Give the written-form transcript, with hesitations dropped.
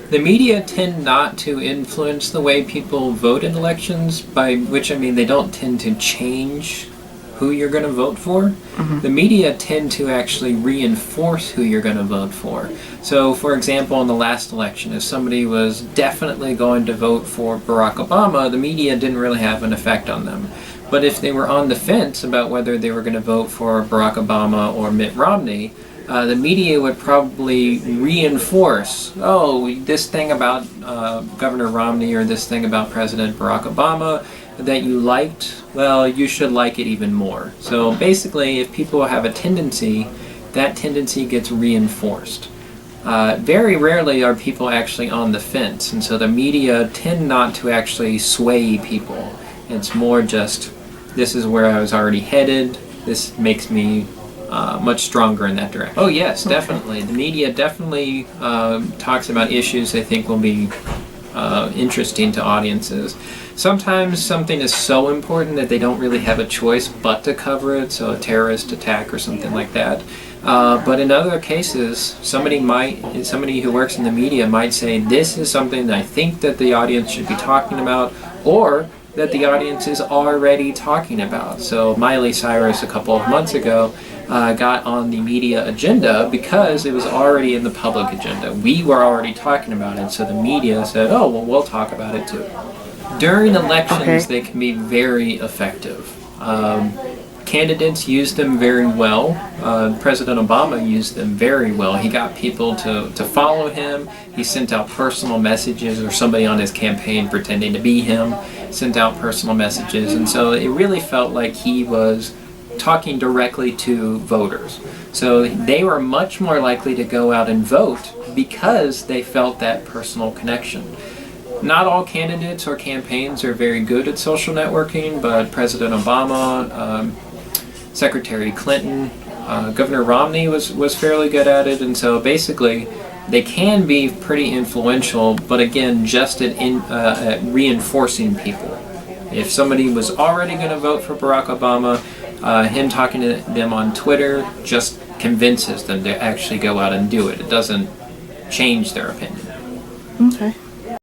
The media tend not to influence the way people vote in elections, by which I mean they don't tend to change who you're going to vote for. The media tend to actually reinforce who you're going to vote for. So, for example, in the last election, if somebody was definitely going to vote for Barack Obama, the media didn't really have an effect on them. But if they were on the fence about whether they were going to vote for Barack Obama or Mitt Romney, the media would probably reinforce, oh, this thing about Governor Romney or this thing about President Barack Obama that you liked, well, you should like it even more. So basically, if people have a tendency, that tendency gets reinforced. Very rarely are people actually on the fence, and so the media tend not to actually sway people. It's more just, this is where I was already headed, this makes me much stronger in that direction. Oh yes, definitely. The media definitely talks about issues they think will be interesting to audiences. Sometimes something is so important that they don't really have a choice but to cover it, so a terrorist attack or something like that. But in other cases, somebody who works in the media might say, this is something that I think that the audience should be talking about, or that the audience is already talking about. So Miley Cyrus a couple of months ago got on the media agenda because it was already in the public agenda. We were already talking about it, so the media said, oh, well, we'll talk about it too. During elections, they can be very effective. Candidates use them very well. President Obama used them very well. He got people to follow him. He sent out personal messages, or somebody on his campaign pretending to be him sent out personal messages. And so it really felt like he was talking directly to voters. So they were much more likely to go out and vote because they felt that personal connection. Not all candidates or campaigns are very good at social networking, but President Obama, Secretary Clinton, Governor Romney was fairly good at it, and so basically they can be pretty influential, but again, just at reinforcing people. If somebody was already going to vote for Barack Obama, him talking to them on Twitter just convinces them to actually go out and do it. It doesn't change their opinion.